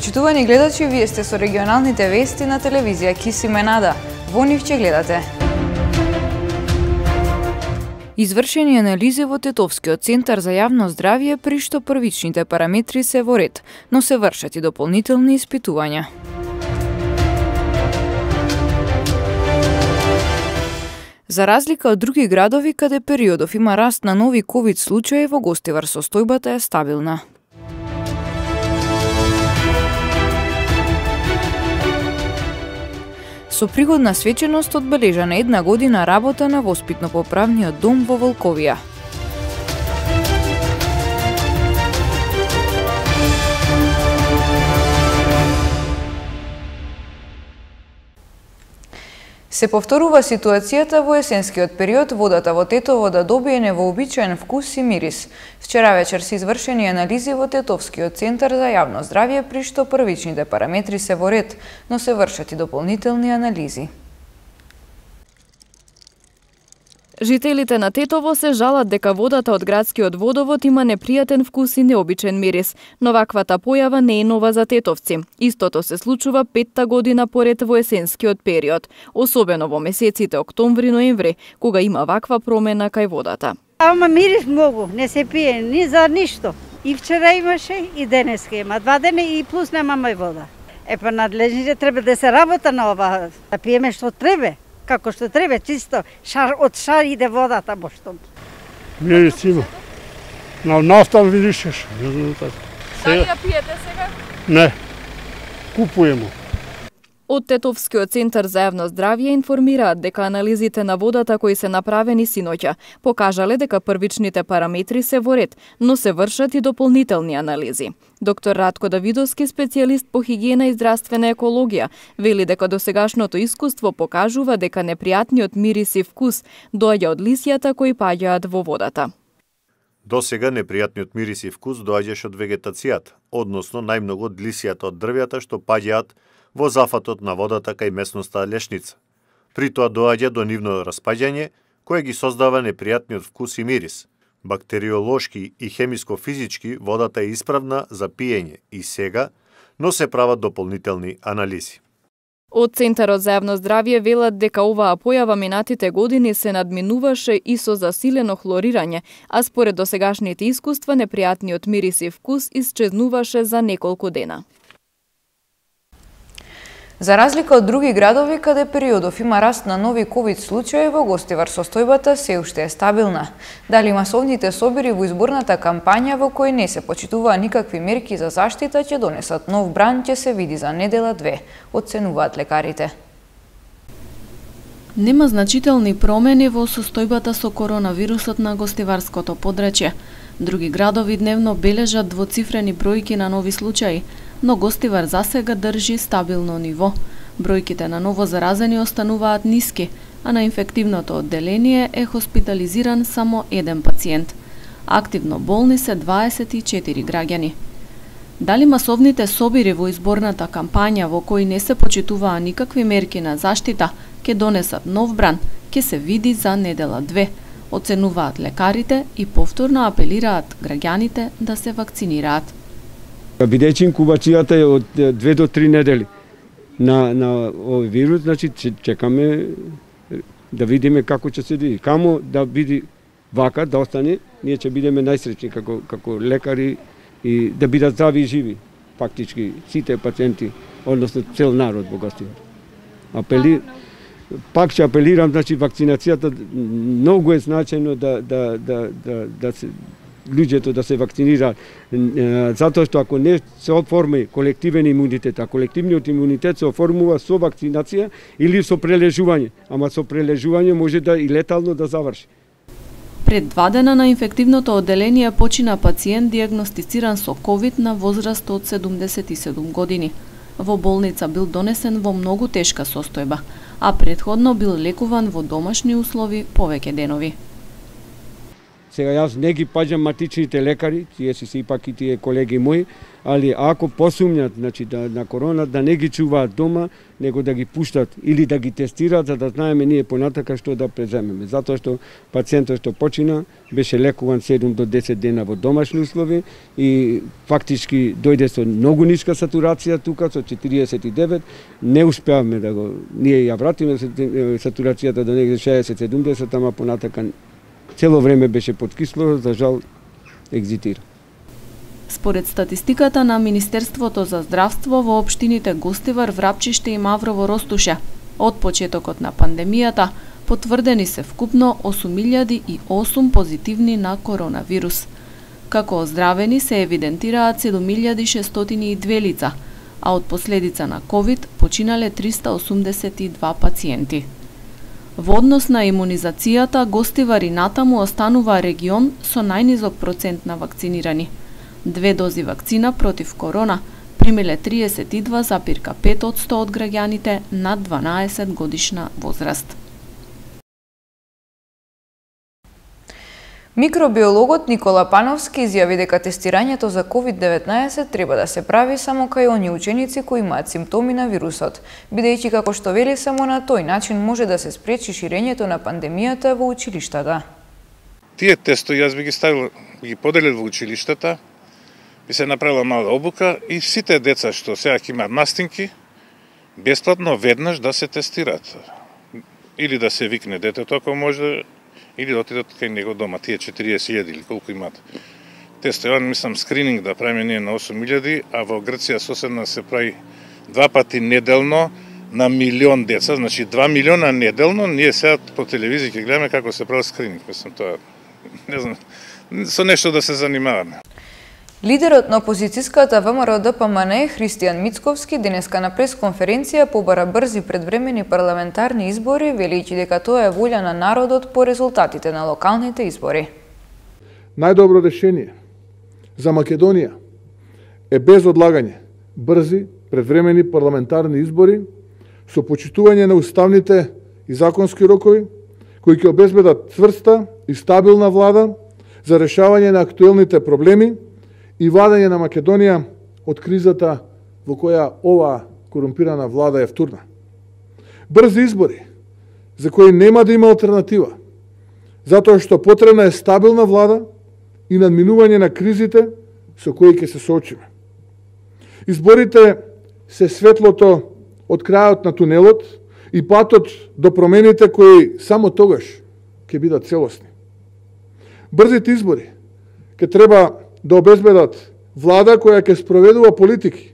Почитувани гледачи, вие сте со регионалните вести на телевизија Кисименада. Во нив ќе гледате. Извршени анализи во Тетовскиот центар за јавно здравје, при што првичните параметри се во ред, но се вршат и дополнителни испитувања. За разлика од други градови каде периодов има раст на нови ковид случаи, во Гостивар состојбата е стабилна. Со пригодна свеченост одбележана една година работа на воспитно-поправниот дом во Волковија. Се повторува ситуацијата во есенскиот период, водата во Тетово да добие невообичаен вкус и мирис. Вчера вечер се извршени анализи во Тетовскиот центар за јавно здравје, при што првичните параметри се во ред, но се вршат и дополнителни анализи. Жителите на Тетово се жалат дека водата од градскиот водовод има непријатен вкус и необичен мирис, но ваквата појава не е нова за тетовци. Истото се случува 5-та година поред во есенскиот период, особено во месеците октомври-ноември, кога има ваква промена кај водата. Ама мирис многу, не се пие ни за ништо. И вчера имаше, и денеска има. 2 дена и плюс немаме вода. Па надлежните треба да се работа на ова, да пиеме што треба. Како што треба, чисто, од шар иде водата боштом. Мирис има. На нафта видишеш. Дали ја пиете сега? Не. Купуемо. Од Тетовскиот центар за јавно здравје информираат дека анализите на водата кои се направени синоќа покажале дека првичните параметри се во ред, но се вршат и дополнителни анализи. Доктор Радко Давидовски, специјалист по хигиена и здравствена екологија, вели дека досегашното искуство покажува дека непријатниот мирис и вкус доаѓа од лисјата кои паѓаат во водата. Досега непријатниот мирис и вкус доаѓаше од вегетацијата, односно најмногу од лисјата од дрвјата што паѓаат во зафатот на водата кај местноста Лешница. При тоа доаѓа до нивно распаѓање, кое ги создава непријатниот вкус и мирис. Бактериолошки и хемиско-физички водата е исправна за пиење и сега, но се прават дополнителни анализи. Од Центарот за јавно здравје велат дека оваа појава минатите години се надминуваше и со засилено хлорирање, а според досегашните искуства непријатниот мирис и вкус исчезнуваше за неколку дена. За разлика од други градови каде периодов има раст на нови ковид случаи, во Гостивар состојбата се уште е стабилна. Дали масовните собири во изборната кампања во кои не се почитуваа никакви мерки за заштита ќе донесат нов бран, ќе се види за недела 2, оценуваат лекарите. Нема значителни промени во состојбата со коронавирусот на гостиварското подречје. Други градови дневно бележат двоцифрени бројки на нови случаи, но Гостивар засега држи стабилно ниво. Бројките на ново заразени остануваат ниски, а на инфективното одделение е хоспитализиран само 1 пациент. Активно болни се 24 граѓани. Дали масовните собири во изборната кампања во кои не се почитуваа никакви мерки на заштита ќе донесат нов бран, ќе се види за недела 2, оценуваат лекарите и повторно апелираат граѓаните да се вакцинираат. Бидејќи инкубацијата е од 2 до 3 недели на овој вирус, значи чекаме да видиме како ќе се види. Камо да биде вака, да остане, ние ќе бидеме најсреќни како лекари и да бидат здрави и живи, фактички сите пациенти, односно цел народ во Гостивар. Пак ќе апелирам, значи вакцинацијата многу е значајно да се луѓето да се вакцинираат, затоа што ако не се оформи колективен имунитет, а колективниот имунитет се оформува со вакцинација или со прележување, ама со прележување може да и летално да заврши. Пред 2 дена на инфективното одделение почина пациент дијагностициран со ковид на возраст од 77 години. Во болница бил донесен во многу тешка состојба, а претходно бил лекуван во домашни услови повеќе денови. Сега јас не ги паѓам матичните лекари, тие си сепак и тие колеги мои, али ако посумњат, значи на корона, да не ги чуваат дома, него да ги пуштат или да ги тестираат, за да знаеме ние понатака што да преземеме. Затоа што пациентот што почина беше лекуван 7 до 10 дена во домашни услови и фактички дојде со многу ниска сатурација тука, со 49, не успеавме да го, ние ја вратиме сатурацијата до негде 60-70, ама понатака цело време беше подкисло, за жал екзитира. Според статистиката на Министерството за здравство во општините Гостивар, Врапчиште и Маврово ростуше. Од почетокот на пандемијата потврдени се вкупно 8008 позитивни на коронавирус. Како оздравени се евидентираат 7602 лица, а од последица на ковид починале 382 пациенти. Во однос на имунизацијата, Гостивар и натаму останува регион со најнизок процент на вакцинирани. 2 дози вакцина против корона примиле 32,5% од граѓаните над 12 годишна возраст. Микробиологот Никола Пановски изјави дека тестирањето за COVID-19 треба да се прави само кај оние ученици кои имаат симптоми на вирусот, бидејќи како што вели само на тој начин може да се спречи ширењето на пандемијата во училиштата. Тие тестови јас би ги ставил, ги поделил во училиштата, би се направила мала обука и сите деца што сега ќе имаат мастинки, бесплатно веднаш да се тестираат. Или да се викне детето ако може, или да отидат кај него дома, тие 40.000 или колку имаат. Тестови, мислам, скрининг да правиме ние на 8.000, а во Грција соседна се прави 2 пати неделно на 1.000.000 деца, значи 2 милиона неделно, ние сега по телевизија ќе гледаме како се прави скрининг, мислам, тоа, не знам, со нешто да се занимаваме. Лидерот на опозицијската ВМРО-ДПМН Христијан Мицковски денеска на пресконференција побара брзи предвремени парламентарни избори, велејќи дека тоа е волја на народот по резултатите на локалните избори. Најдобро решение за Македонија е без одлагање брзи предвремени парламентарни избори со почитување на уставните и законски рокови кои ќе обезбедат цврста и стабилна влада за решавање на актуелните проблеми и вадење на Македонија од кризата во која оваа корумпирана влада е втурна. Брзи избори, за кои нема да има алтернатива, затоа што потребна е стабилна влада и надминување на кризите со кои ќе се соочиме. Изборите се светлото од крајот на тунелот и патот до промените кои само тогаш ќе бидат целосни. Брзите избори ќе треба да обезбедат влада која ќе спроведува политики,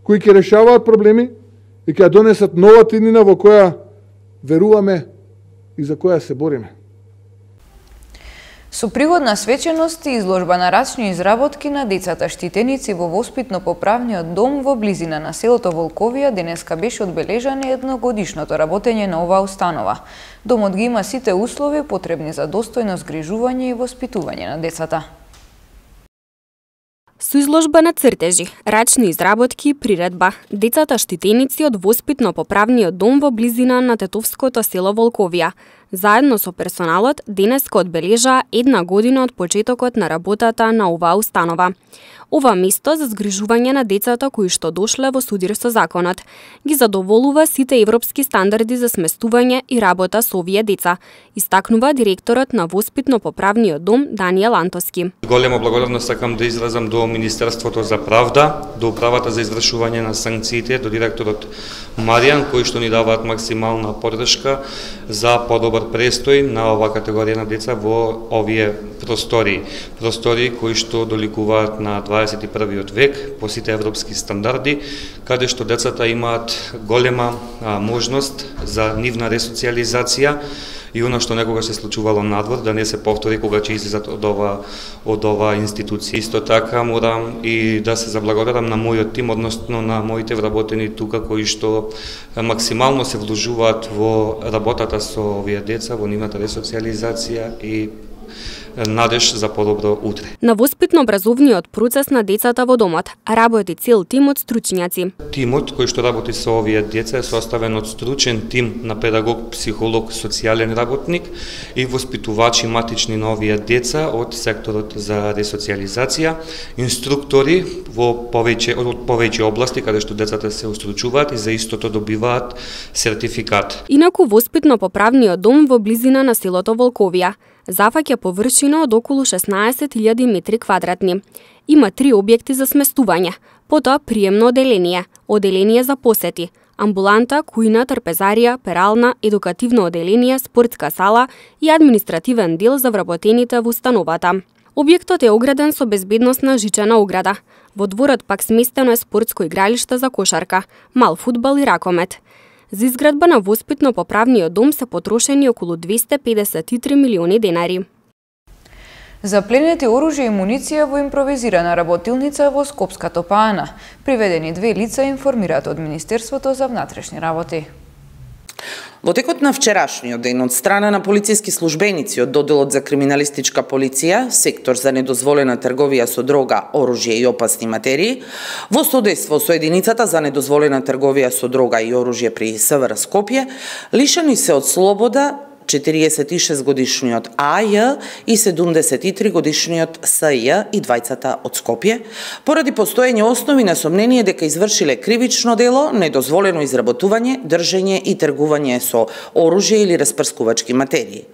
кои ќе решаваат проблеми и ќе донесат нова тиднина во која веруваме и за која се бориме. Со пригодна свеченост и изложба на рачни изработки на децата штитеници во воспитно-поправниот дом во близина на селото Волковија денеска беше одбележано едногодишното работење на оваа установа. Домот ги има сите услови потребни за достојно згрижување и воспитување на децата. Со изложба на цртежи, рачни изработки, приредба, децата штитеници од воспитно-поправниот дом во близина на тетовското село Волковија, заедно со персоналот денеска одбележаа 1 година од почетокот на работата на оваа установа. Ова место за згрижување на децата кои што дошле во судир со законот ги задоволува сите европски стандарди за сместување и работа со овие деца, истакнува директорот на воспитно-поправниот дом Даниел Антоски. Голема благодарност сакам да изразам до Министерството за правда, до управата за извршување на санкциите, до директорот Маријан кои што ни даваат максимална поддршка за подобар престој на оваа категорија на деца во овие простори кои што доликуваат на 21 век по сите европски стандарди, каде што децата имаат голема можност за нивна ресоциализација и она што некогаш се случувало надвор да не се повтори кога ќе излезат од ова институција. Исто така морам и да се заблагодарам на мојот тим, односно на моите вработени тука кои што максимално се вложуваат во работата со овие деца, во нивната ресоциализација и надеж за подобро утре. На воспитно-образовниот процес на децата во домот работи цел тим од стручњаци. Тимот кој што работи со овие деца е составен од стручен тим на педагог, психолог, социјален работник и воспитувачи матични на овие деца од секторот за ресоциализација, инструктори од повеќе области каде што децата се устручуваат и за истото добиваат сертификат. Инаку воспитно-поправниот дом во близина на селото Волковија зафаќа површина од околу 16.000 метри квадратни. Има 3 објекти за сместување, потоа приемно оделение, оделение за посети, амбуланта, кујна, трпезарија, перална, едукативно оделение, спортска сала и административен дел за вработените во установата. Објектот е ограден со безбедносна жичена ограда. Во дворот пак сместено е спортско игралиште за кошарка, мал фудбал и ракомет. За изградба на воспитно-поправниот дом се потрошени околу 253 милиони денари. Запленети оружје и муниција во импровизирана работилница во Скопска Топаана. Приведени 2 лица информираат од Министерството за внатрешни работи. Во текот на вчерашниот ден од страна на полициски службеници од Доделот за криминалистичка полиција, сектор за недозволена трговија со дрога, оружје и опасни материи, во содейство со единицата за недозволена трговија со дрога и оружје при СВР Скопје, лишени се од слобода 46 годишниот АЈ и 73 годишниот СЈ и двајцата од Скопје, поради постоење основи на сомнение дека извршиле кривично дело, недозволено изработување, држење и тргување со оружје или распрскувачки материи.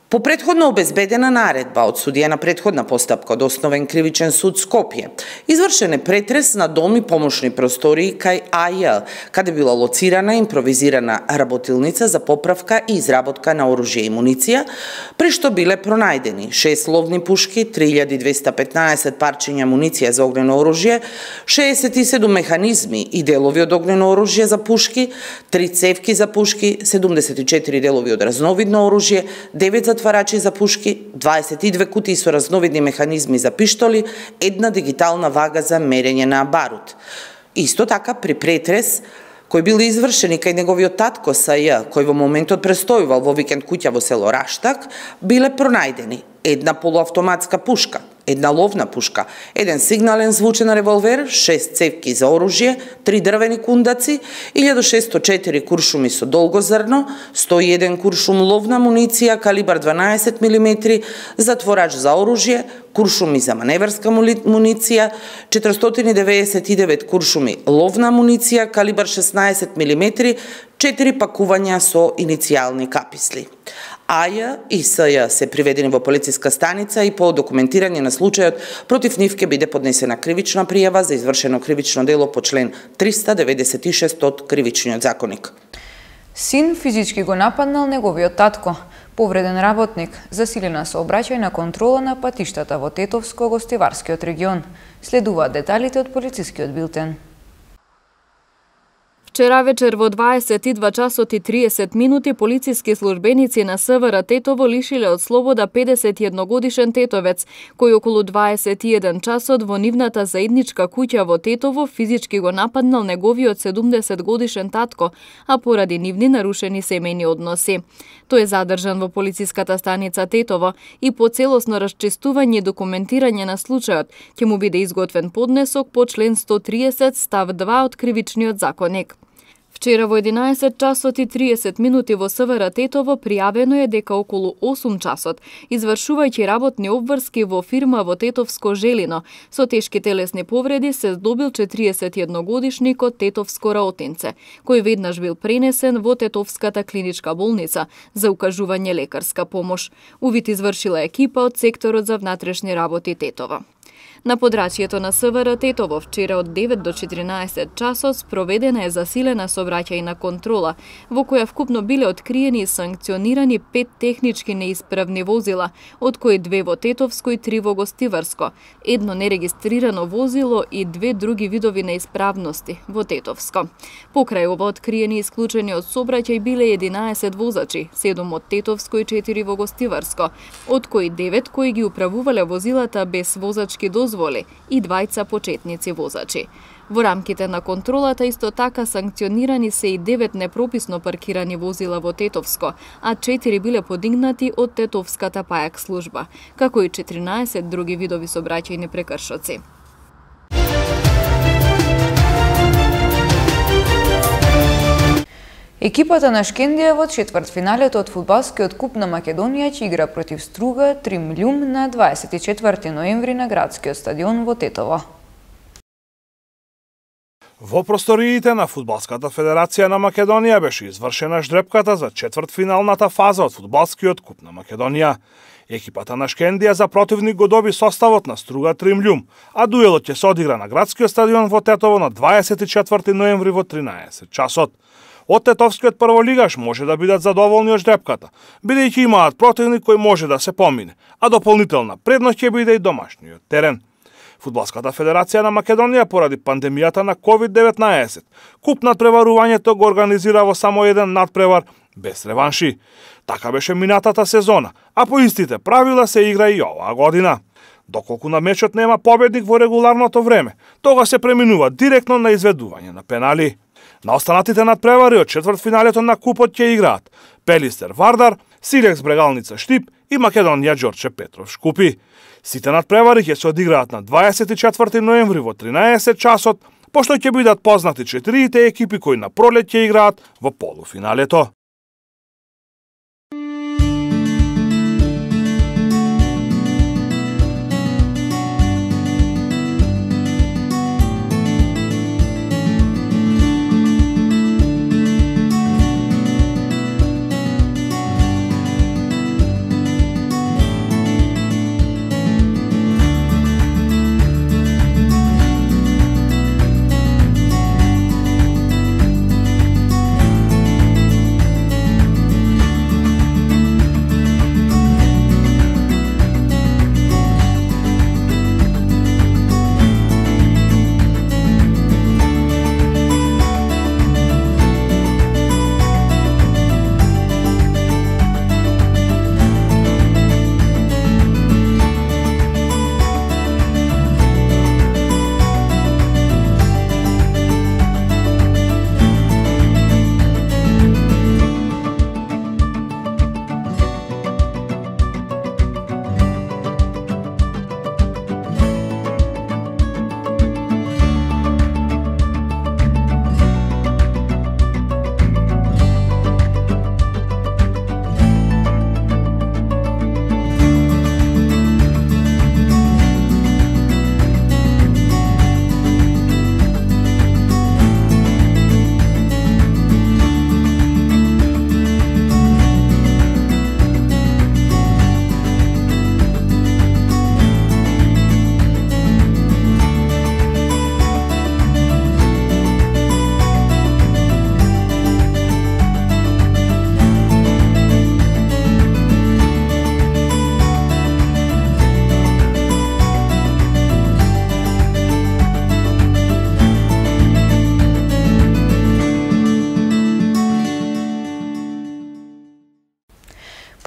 По претходно обезбедена наредба од судија на претходна постапка од Основен кривичен суд Скопје, извршен е претрес на дом и помошни простории кај АЈ, каде била лоцирана импровизирана работилница за поправка и изработка на оружје и муниција, при што биле пронајдени 6 ловни пушки, 3215 парчиња муниција за огнено оружје, 67 механизми и делови од огнено оружје за пушки, 3 цевки за пушки, 74 делови од разновидно оружје, 9 затварачи за пушки, 22 кутии со разновидни механизми за пиштоли, 1 дигитална вага за мерење на барут. Исто така, при претрес, кој бил извршен и кај неговиот татко СЈ, кој во моментот престојувал во викенд куќа во село Раштак, биле пронајдени 1 полуавтоматска пушка, 1 ловна пушка, 1 сигнален звучен револвер, 6 цевки за оружје, 3 дрвени кундаци, 1604 куршуми со долго зрно, 101 куршум ловна муниција калибар 12 мм, затворач за оружје, куршуми за маневарска муниција, 499 куршуми ловна муниција калибар 16 мм, 4 пакувања со иницијални каписли. АЈ и СЈ се приведени во полициска станица и по документирање на случајот против нив ќе биде поднесена кривична пријава за извршено кривично дело по член 396 од Кривичниот законник. Син физички го нападнал неговиот татко. Повреден работник, засилена сообраќајна контрола на патиштата во Тетовско-Гостиварскиот регион. Следуваат деталите од полицискиот билтен. Вчера вечер во 22 часот и 30 минути полициски службеници на СВР Тетово лишиле од слобода 51 годишен тетовец, кој околу 21 часот во нивната заедничка куќа во Тетово физички го нападнал неговиот 70 годишен татко, а поради нивни нарушени семејни односи. Тој е задржан во полициската станица Тетово и по целосно расчистување и документирање на случајот ќе му биде изготвен поднесок по член 130 став 2 од Кривичниот законник. Вчера во 11 часот и 30 минути во СВР Тетово пријавено е дека околу 8 часот, извршувајќи работни обврски во фирма во Тетовско Желино, со тешки телесни повреди се здобил 41 годишникот Тетовско Раотинце, кој веднаш бил пренесен во Тетовската клиничка болница за укажување лекарска помош. Увид извршила екипа од секторот за внатрешни работи Тетово. На подрачјето на СВР Тетово вчера од 9 до 14 часот спроведена е засилена сообраќајна контрола, во која вкупно биле откриени и санкционирани 5 технички неисправни возила, од кои 2 во Тетовско и 3 во Гостиварско, 1 нерегистрирано возило и 2 други видови неисправности во Тетовско. Покрај ова откриени и исклучени од сообраќај биле 11 возачи, 7 од Тетовско и 4 во Гостиварско, од кои 9 кои ги управувале возилата без возачки дозволи и 2 почетници возачи. Во рамките на контролата исто така санкционирани се и 9 непрописно паркирани возила во Тетовско, а 4 биле подигнати од Тетовската пајак служба, како и 14 други видови сообраќајни прекршоци. Екипата на Шкендија во четвртфиналето од фудбалскиот куп на Македонија ќе игра против Струга Тримљум на 24 ноември на градскиот стадион во Тетово. Во просториите на Фудбалската федерација на Македонија беше извршена ждрепката за четвртфиналната фаза од фудбалскиот куп на Македонија. Екипата на Шкендија за противник го доби составот на Струга Тримљум, а дуелот ќе се одигра на градскиот стадион во Тетово на 24 ноември во 13 часот. Од тетовскиот прволигаш може да бидат задоволни од ждрепката, бидејќи имаат противник кој може да се помине, а дополнителна предност ќе биде и домашниот терен. Фудбалската федерација на Македонија поради пандемијата на COVID-19 куп надпреварувањето го организира во само еден надпревар без реванши. Така беше минатата сезона, а по истите правила се игра и оваа година. Доколку на мечот нема победник во регуларното време, тога се преминува директно на изведување на пенали. На останатите надпревари од четвртфиналето на купот ќе играат Пелистер Вардар, Силекс Брегалница Штип и Македонија Ѓорче Петров Шкупи. Сите надпревари ќе се одиграат на 24 ноември во 13 часот, пошто ќе бидат познати 4 екипи кои на пролет ќе играат во полуфиналето.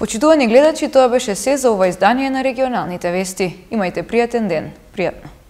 Почитувани гледачи, тоа беше се за ова издание на регионалните вести. Имајте пријатен ден. Пријатно.